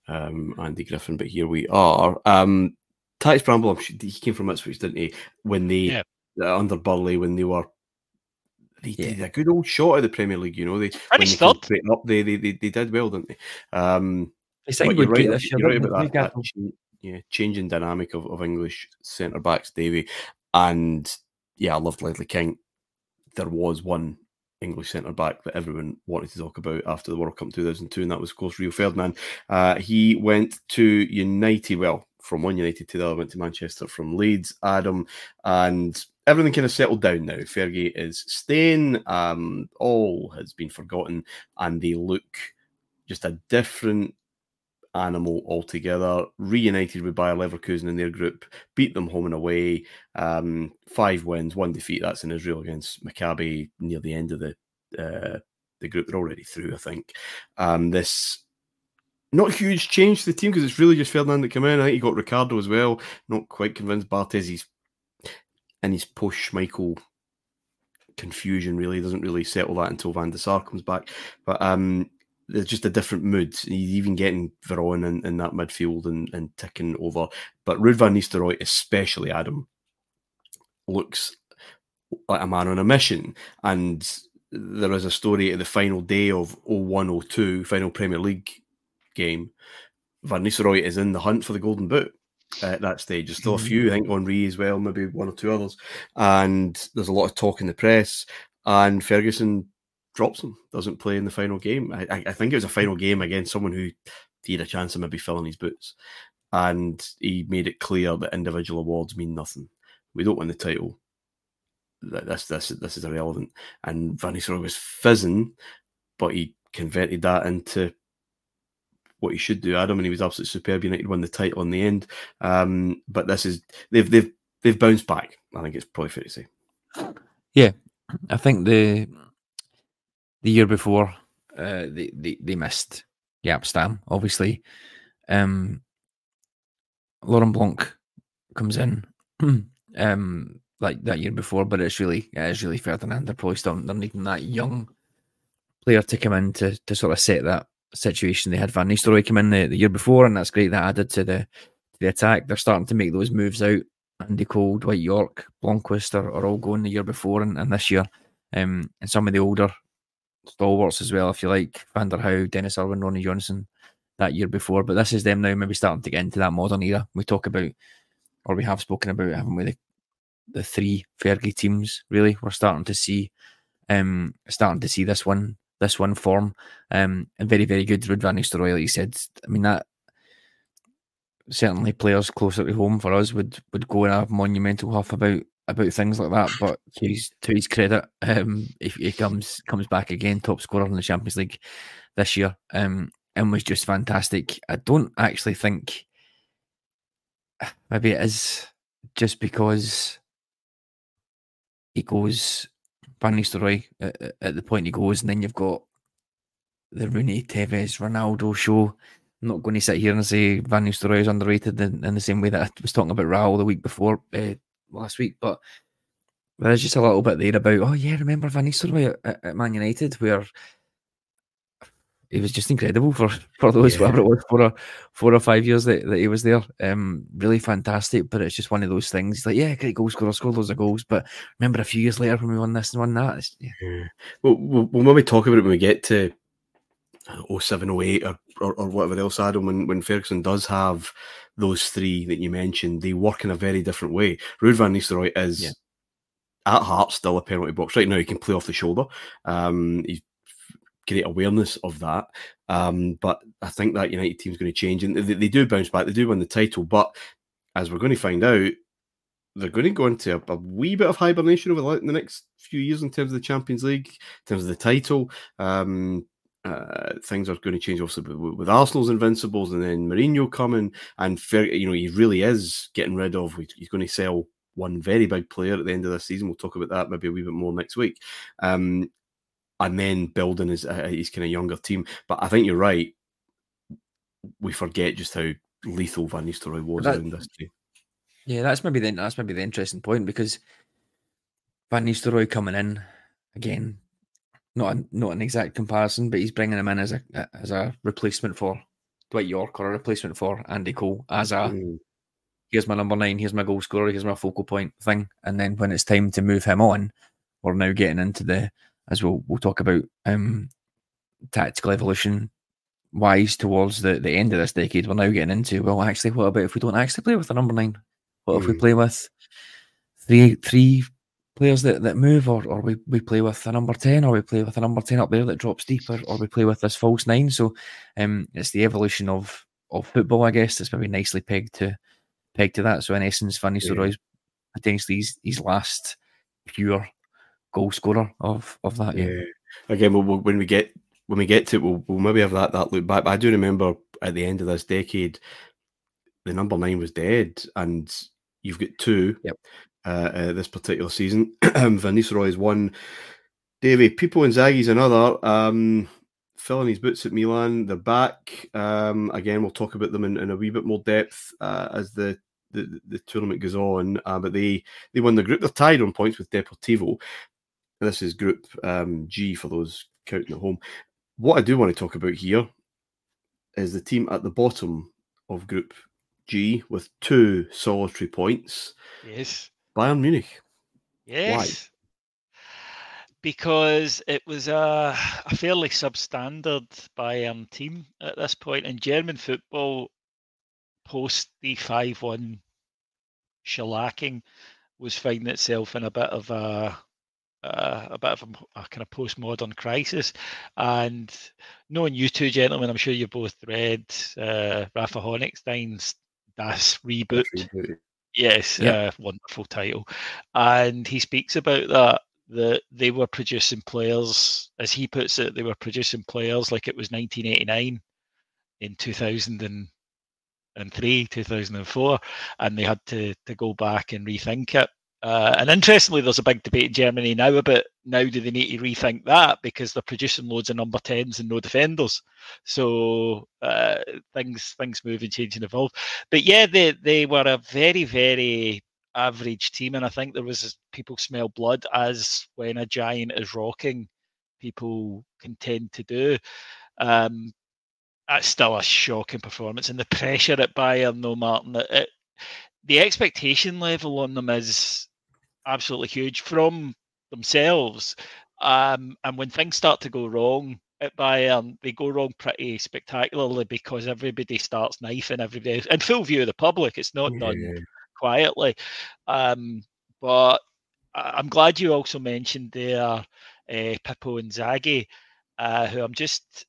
Andy Griffin, but here we are. Titus Bramble, he came from Ipswich, didn't he? When they under Burley, when they did a good old shot at the Premier League, you know. They did well, didn't they? You're right about that changing dynamic of English centre backs, Davy. And I loved Ledley King. There was one English centre-back that everyone wanted to talk about after the World Cup 2002, and that was, of course, Rio Ferdinand. He went to United, well, from one United to the other, went to Manchester from Leeds, Adam, and everything kind of settled down now. Fergie is staying, all has been forgotten, and they look just a different animal altogether. Reunited with Bayer Leverkusen in their group, beat them home and away. 5 wins, 1 defeat. That's in Israel against Maccabi near the end of the group. They're already through, I think. This not huge change to the team because it's really just Ferdinand that came in. I think you got Ricardo as well. Not quite convinced. Barthez, in his post-Schmeichel confusion, really doesn't really settle that until Van der Sar comes back. But there's just a different mood. He's even getting Veron in that midfield and ticking over. But Ruud van Nistelrooy, especially Adam, looks like a man on a mission. And there is a story at the final day of 01-02, final Premier League game. Van Nistelrooy is in the hunt for the Golden Boot at that stage. There's still a few, I think Henry as well, maybe 1 or 2 others. And there's a lot of talk in the press. And Ferguson drops him, doesn't play in the final game. I think it was a final game against someone who he had a chance of maybe filling his boots. And he made it clear that individual awards mean nothing. We don't win the title. This is irrelevant. And Van Nistelrooy was fizzing, but he converted that into what he should do, Adam, and he was absolutely superb. United won the title in the end. But this is they've bounced back. I think it's probably fair to say. Yeah, I think the year before they missed Jaap Stam, obviously. Laurent Blanc comes in like that year before, but it is really Ferdinand. They're probably still needing that young player to come in to sort of set that situation. They had Van Nistelrooy come in the year before, and that's great. That added to the attack. They're starting to make those moves out. Andy Cole, Dwight York, Blomqvist are all going the year before and this year. And some of the older stalwarts as well, if you like, Van der Hau, Dennis Irwin, Ronnie Johnson that year before. But this is them now maybe starting to get into that modern era. We talk about, or we have spoken about, haven't we, the 3 Fergie teams, really. We're starting to see this one form. And very, very good. Ruud van Nistelrooy, like you said. I mean, that certainly players closer to home for us would go and have monumental huff about things like that. But to his credit, he comes back again, top scorer in the Champions League this year, and was just fantastic. I don't actually think, maybe it is just because he goes, Van Nistelrooy at the point he goes, and then you've got the Rooney, Tevez, Ronaldo show. I'm not going to sit here and say Van Nistelrooy is underrated in the same way that I was talking about Raul the week before, last week, but there's just a little bit there about, oh yeah, remember Van Nistelrooy at Man United, where he was just incredible for those, whatever it was, 4 or 5 years that he was there. Really fantastic, but it's just one of those things. It's like, yeah, great goal scorer, scored loads of goals, but remember a few years later when we won this and won that? Yeah. Well, we'll maybe talk about it when we get to 07, 08 or whatever else, Adam, when Ferguson does have those 3 that you mentioned, they work in a very different way. Ruud van Nistelrooy is at heart still a penalty box. Right now he can play off the shoulder. He's great awareness of that. But I think that United team's going to change, and they do bounce back. They do win the title, but as we're going to find out, they're going to go into a wee bit of hibernation over the next few years in terms of the Champions League, in terms of the title. Things are going to change also with Arsenal's Invincibles, and then Mourinho coming, and he really is getting rid of. He's going to sell one very big player at the end of this season. We'll talk about that maybe a wee bit more next week, and then building his kind of younger team. But I think you're right. We forget just how lethal Van Nistelrooy was in this team. Yeah, that's maybe the interesting point, because Van Nistelrooy coming in again. Not an exact comparison, but he's bringing him in as a replacement for Dwight York, or a replacement for Andy Cole, as here's my number 9, here's my goal scorer, here's my focal point thing. And then when it's time to move him on, we're now getting into as we'll talk about, tactical evolution wise towards the end of this decade. We're now getting into, well, actually, what about if we don't actually play with the number 9? What if we play with three players that move, or we play with a number 10, or we play with a number 10 up there that drops deeper, or we play with this false 9. So it's the evolution of football, I guess. It's maybe nicely pegged to that. So in essence, Van Nistelrooy's potentially his last pure goal scorer of that year. Again, when we get to it, we'll maybe have that look back. But I do remember at the end of this decade, the number 9 was dead, and you've got 2 this particular season. Van Nistelrooy is one. Davey, Pippo Inzaghi's another. Filling his boots at Milan. They're back. Again, we'll talk about them in a wee bit more depth as the tournament goes on. But they won the group. They're tied on points with Deportivo. This is Group G for those counting at home. What I do want to talk about here is the team at the bottom of Group G with 2 solitary points. Yes. Bayern Munich. Yes. Why? Because it was a fairly substandard Bayern team at this point. In German football, post the 5-1 shellacking, was finding itself in a bit of a kind of postmodern crisis. And knowing you two gentlemen, I'm sure you both read Rafa Honigstein's Das Reboot. Yes, wonderful title. And he speaks about that they were producing players, as he puts it, they were producing players like it was 1989 in 2003, 2004, and they had to go back and rethink it. And interestingly, there's a big debate in Germany now about do they need to rethink that, because they're producing loads of number 10s and no defenders. So things move and change and evolve. But yeah, they were a very, very average team, and I think there was people smell blood, as when a giant is rocking, people can tend to do. That's still a shocking performance, and the pressure at Bayern, though, Martin, the expectation level on them is absolutely huge from themselves. And when things start to go wrong at Bayern, they go wrong pretty spectacularly, because everybody starts knifing everybody in full view of the public. It's not done quietly. But I'm glad you also mentioned there Pippo Inzaghi, who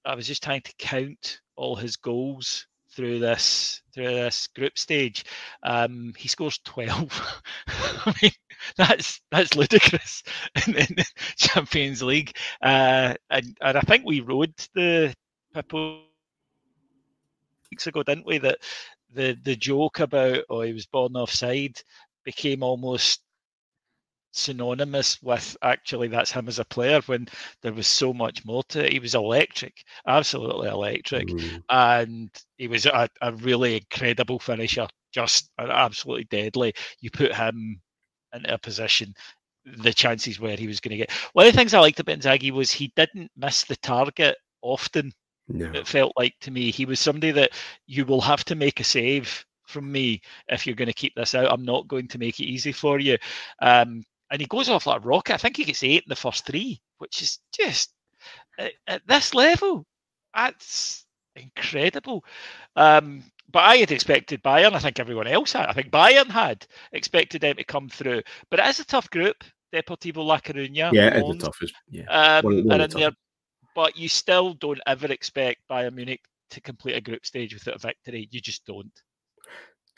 I was just trying to count all his goals through this group stage. He scores 12. I mean, that's ludicrous in the Champions League. And I think we rode the Pippo weeks ago, didn't we? That the joke about he was born offside became almost synonymous with actually that's him as a player, when there was so much more to it. He was electric, absolutely electric. And he was a really incredible finisher, just absolutely deadly. You put him into a position, the chances were he was going to get. One of the things I liked about Inzaghi was he didn't miss the target often. No. It felt like to me he was somebody that you will have to make a save from me if you're going to keep this out. I'm not going to make it easy for you. And he goes off like a rocket. I think he gets 8 in the first 3, which is just at this level, that's incredible. But I had expected Bayern. I think everyone else had. I think Bayern had expected them to come through. But it is a tough group. Deportivo La Coruña. Yeah, it's the toughest. Yeah. But you still don't ever expect Bayern Munich to complete a group stage without a victory. You just don't.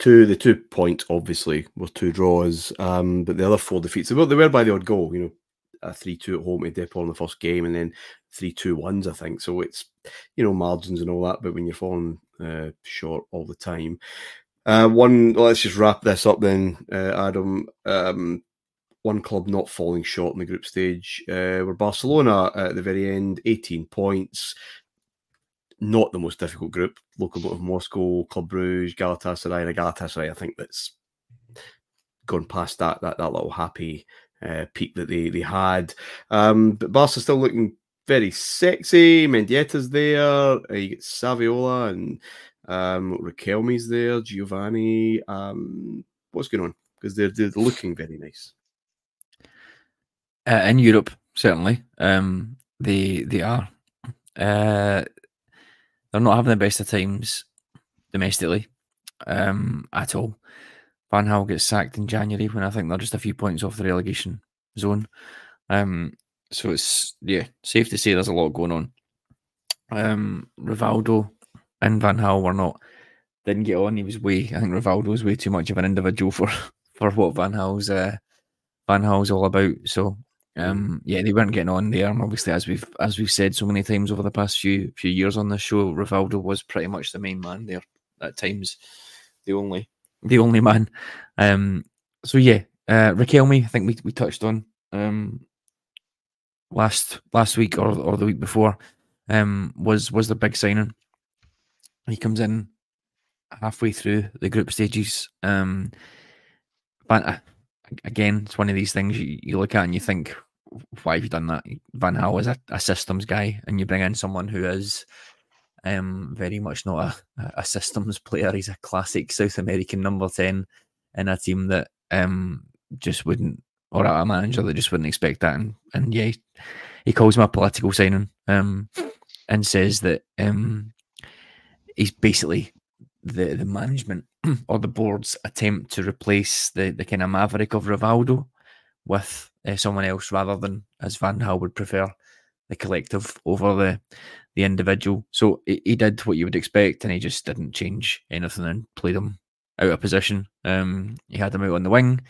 The 2 points obviously were 2 draws, but the other 4 defeats, well, they were by the odd goal, a 3-2 at home to Depor in the first game, and then 3-2-1s, I think. So it's, margins and all that, but when you're falling short all the time. Let's just wrap this up then, Adam. One club not falling short in the group stage were Barcelona at the very end, 18 points. Not the most difficult group. Lokomotiv Moscow, Club Brugge, Galatasaray. And Galatasaray, I think that's gone past that little happy peak that they had. But Barca's still looking very sexy. Mendieta's there. You get Saviola and Riquelme's there. Giovanni. What's going on? Because they're looking very nice. In Europe, certainly. They are. They're not having the best of times domestically at all. Van Gaal gets sacked in January when I think they're just a few points off the relegation zone. So it's safe to say there's a lot going on. Rivaldo and Van Gaal didn't get on. I think Rivaldo was way too much of an individual for what Van Gaal's all about. So they weren't getting on there. And obviously, as we've said so many times over the past few years on this show, Rivaldo was pretty much the main man there at times, the only man. Riquelme, I think we touched on last week or the week before, was the big signing. He comes in halfway through the group stages. But again, it's one of these things you look at and you think, why have you done that? Van Gaal is a systems guy, and you bring in someone who is very much not a systems player. He's a classic South American number 10 in a team that just wouldn't, or a manager that just wouldn't expect that. And he calls him a political signing and says that he's basically the management or the board's attempt to replace the kind of maverick of Rivaldo with someone else, rather than, as Van Gaal would prefer, the collective over the individual. So he did what you would expect, and he just didn't change anything and played him out of position. He had him out on the wing,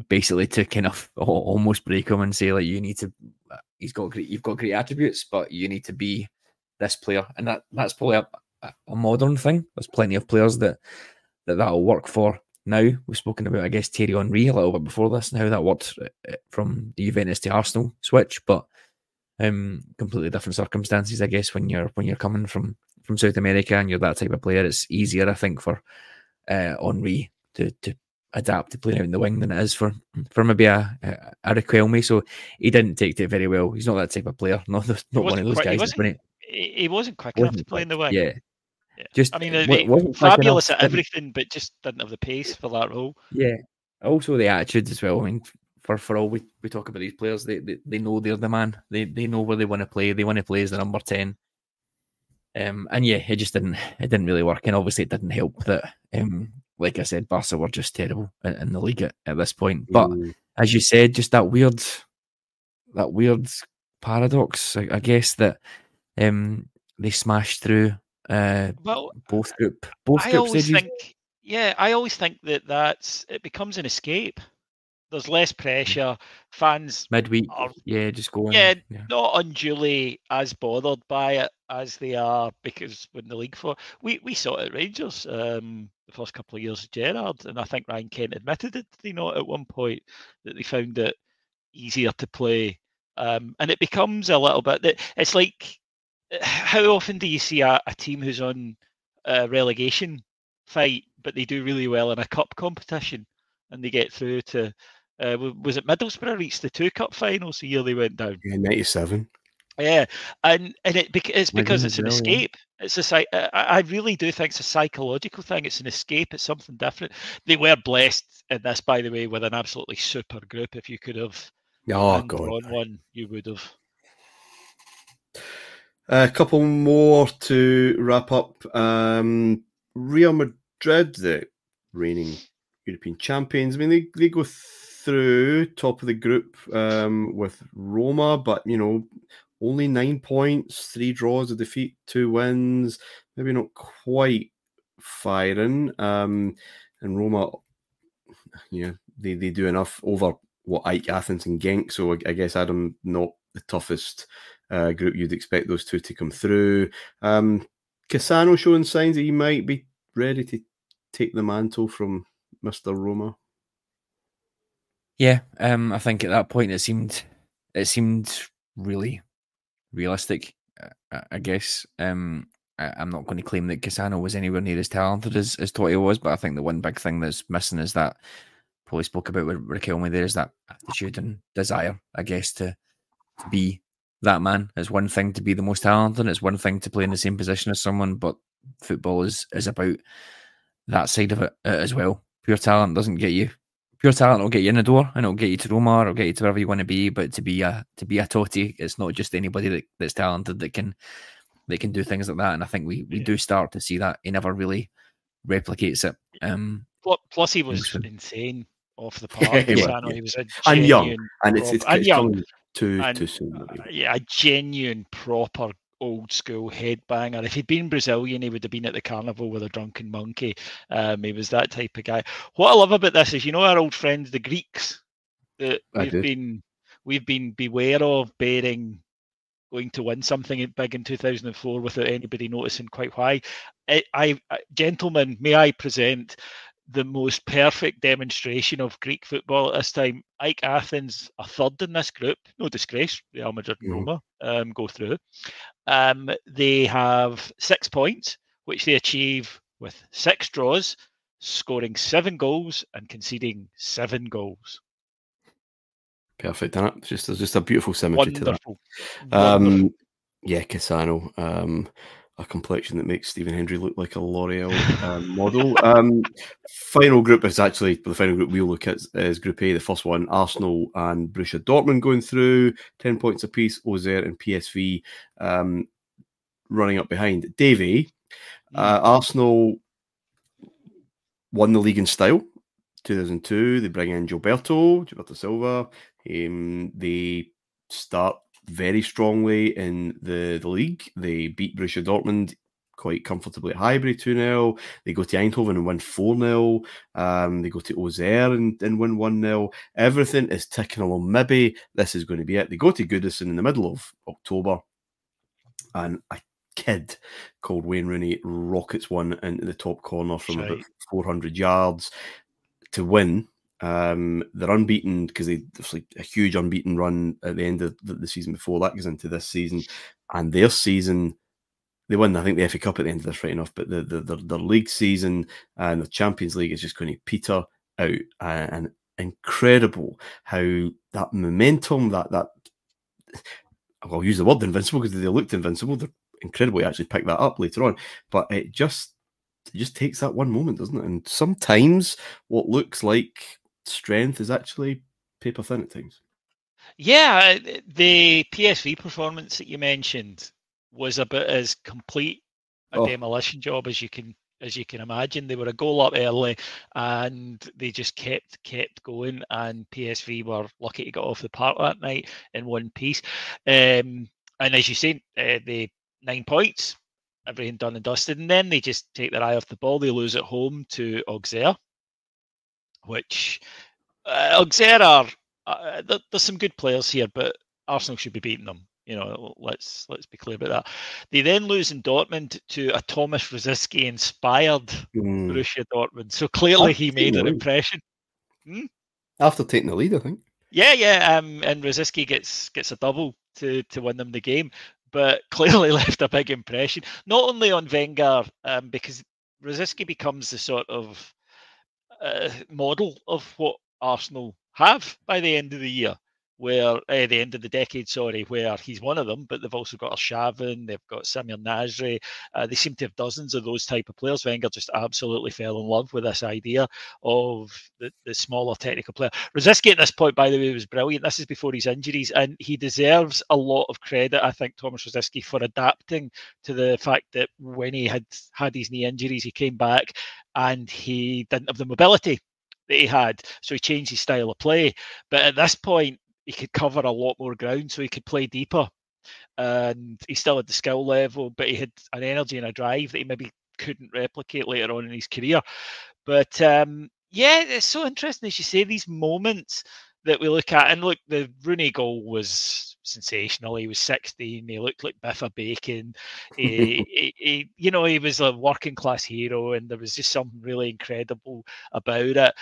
basically to kind of almost break him and say, like, you've got great attributes, but you need to be this player. And that's probably a modern thing. There's plenty of players that'll work for now. We've spoken about, I guess, Thierry Henry a little bit before this, and how that worked from the Juventus to Arsenal switch, but completely different circumstances, I guess, when you're coming from South America and you're that type of player. It's easier, I think, for Henry to adapt to playing out in the wing than it is for maybe a Riquelme. So he didn't take it very well. He's not that type of player. Not one of those guys. He wasn't quick enough to play in the wing. Yeah. Just, I mean, fabulous at everything, but just didn't have the pace for that role. Yeah. Also the attitude as well. I mean, for all we talk about these players, they know they're the man. They know where they want to play. They want to play as the number 10. It just didn't really work. And obviously it didn't help that, like I said, Barca were just terrible in the league at this point. But as you said, just that weird paradox, I guess, that they smashed through both group stages. I always think that it becomes an escape. There's less pressure. Fans midweek, just going. Not unduly as bothered by it as they are, because when the league we saw it at Rangers the first couple of years of Gerrard, and I think Ryan Kent admitted it, at one point, that they found it easier to play, and it becomes a little bit. It's like, how often do you see a team who's on a relegation fight, but they do really well in a cup competition, and they get through to, was it Middlesbrough reached the 2 cup finals the year they went down? Yeah, 97. Yeah, and it's because it's an escape. It's I really do think it's a psychological thing. It's an escape. It's something different. They were blessed in this, by the way, with an absolutely super group. If you could have drawn one, you would have. A couple more to wrap up. Real Madrid, the reigning European champions. I mean, they go through top of the group with Roma, but only 9 points, 3 draws, a defeat, 2 wins. Maybe not quite firing. And Roma, they do enough over what Ike, Athens, and Genk. So I guess, Adam, not the toughest group you'd expect those two to come through. Cassano showing signs that he might be ready to take the mantle from Mr. Roma. Yeah, I think at that point it seemed really realistic. I guess I'm not going to claim that Cassano was anywhere near as talented as Totti was, but I think the one big thing that's missing is that, probably spoke about with Riquelme there, is that attitude and desire, I guess, to be that man. It's one thing to be the most talented, it's one thing to play in the same position as someone, but football is about that side of it as well. Pure talent will get you in the door, and it'll get you to Roma, it'll get you to wherever you want to be. But to be a Totti, it's not just anybody that's talented that can do things like that. And I think we do start to see that. He never really replicates it. Plus, he was insane off the park. He was a and genuine young, and it's young, too and soon. a genuine proper old school headbanger. If he'd been Brazilian, he would have been at the carnival with a drunken monkey. He was that type of guy. What I love about this is, our old friends, the Greeks, that we've been beware of bearing going to win something big in 2004 without anybody noticing quite why. Gentlemen, may I present the most perfect demonstration of Greek football at this time? AEK Athens are third in this group. No disgrace. Real Madrid and Roma go through. They have 6 points, which they achieve with 6 draws, scoring 7 goals and conceding 7 goals. Perfect, isn't it? There's just a beautiful symmetry to that. Wonderful. Yeah, Cassano, a complexion that makes Stephen Hendry look like a L'Oreal model. Final group is actually the final group we'll look at is Group A. The first one, Arsenal and Borussia Dortmund going through, 10 points apiece. Auxerre and PSV running up behind. Davey, Arsenal won the league in style. 2002, they bring in Gilberto Silva. They start very strongly in the league. They beat Borussia Dortmund quite comfortably at Highbury 2-0. They go to Eindhoven and win 4-0. They go to Auxerre and win 1-0. Everything is ticking along. Maybe this is going to be it. They go to Goodison in the middle of October, and a kid called Wayne Rooney rockets one into the top corner from about 400 yards to win. They're unbeaten because there's like a huge unbeaten run at the end of the season before that goes into this season, and their season they win. I think the FA Cup at the end of this, right enough, but their league season and the Champions League is just going to peter out. And incredible how that momentum, that I'll use the word invincible because they looked invincible. They're incredible. Actually picked that up later on, but it just takes that one moment, doesn't it? And sometimes what looks like strength is actually paper thin at times. Yeah, the PSV performance that you mentioned was about as complete a demolition job as you can imagine. They were a goal up early and they just kept going, and PSV were lucky to get off the park that night in one piece. And as you say, the 9 points, everything done and dusted, and then they just take their eye off the ball. They lose at home to Auxerre, which Auxerre are there's some good players here, but Arsenal should be beating them. Let's be clear about that. They then lose in Dortmund to a Thomas Rosicky inspired Borussia Dortmund. So clearly he made an impression. After taking the lead, I think. Yeah. And Rosicky gets a double to win them the game, but clearly left a big impression. Not only on Wenger, because Rosicky becomes the sort of model of what Arsenal have by the end of the year, where the end of the decade, where he's one of them, but they've also got Arshavin, they've got Samir Nasri. They seem to have dozens of those type of players. Wenger just absolutely fell in love with this idea of the smaller technical player. Rosicky at this point, by the way, was brilliant. This is before his injuries, and he deserves a lot of credit, I think, Thomas Rosicky, for adapting to the fact that when he had his knee injuries, he came back and he didn't have the mobility that he had, so he changed his style of play. But at this point, he could cover a lot more ground, so he could play deeper. And he still had the skill level, but he had an energy and a drive that he maybe couldn't replicate later on in his career. But it's so interesting, as you say, these moments that we look at. And look, the Rooney goal was sensational. He was 16. He looked like Biffa Bacon. He was a working class hero, and there was just something really incredible about it.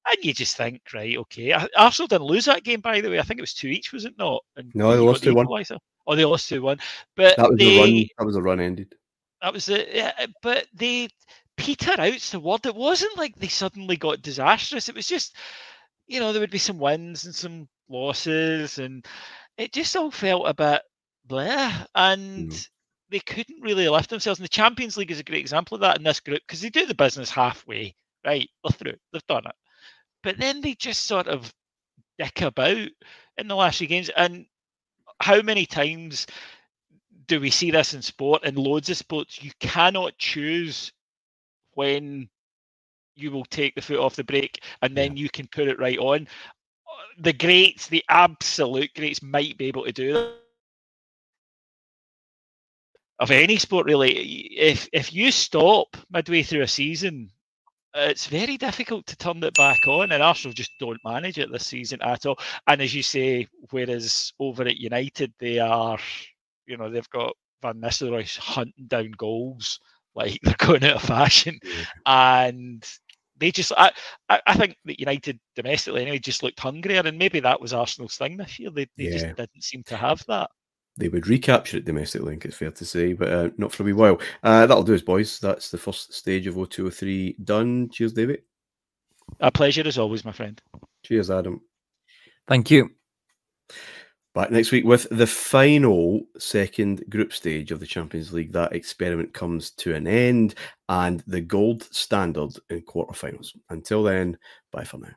And you just think, right, okay. Arsenal didn't lose that game, by the way. I think it was 2 each, was it not? And no, they lost 2-1. Oh, they lost 2-1. But that was the run. That was the run ended. That was it. Yeah, but they peter out's the word. It wasn't like they suddenly got disastrous. It was just, there would be some wins and some losses, and it just all felt a bit blah. And they couldn't really lift themselves. And the Champions League is a great example of that in this group, because they do the business halfway, right? They're through. They've done it. But then they just sort of dick about in the last few games. And how many times do we see this in sport? In loads of sports, you cannot choose when you will take the foot off the brake, and then you can put it right on. The greats, the absolute greats, might be able to do that. Of any sport, really, if you stop midway through a season, it's very difficult to turn it back on, and Arsenal just don't manage it this season at all. And as you say, whereas over at United, they are, they've got Van Nistelrooy hunting down goals like they're going out of fashion, and they just, I think that United domestically anyway just looked hungrier, and maybe that was Arsenal's thing this year. They just didn't seem to have that. They would recapture it domestically, I think it's fair to say, but not for a wee while. That'll do us, boys. That's the first stage of 0203 done. Cheers, David. A pleasure as always, my friend. Cheers, Adam. Thank you. Back next week with the final second group stage of the Champions League. That experiment comes to an end, and the gold standard in quarterfinals. Until then, bye for now.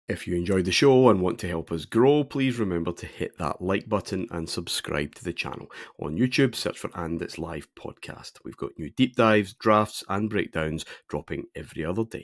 If you enjoyed the show and want to help us grow, please remember to hit that like button and subscribe to the channel. On YouTube, search for And It's Live Podcast. We've got new deep dives, drafts and breakdowns dropping every other day.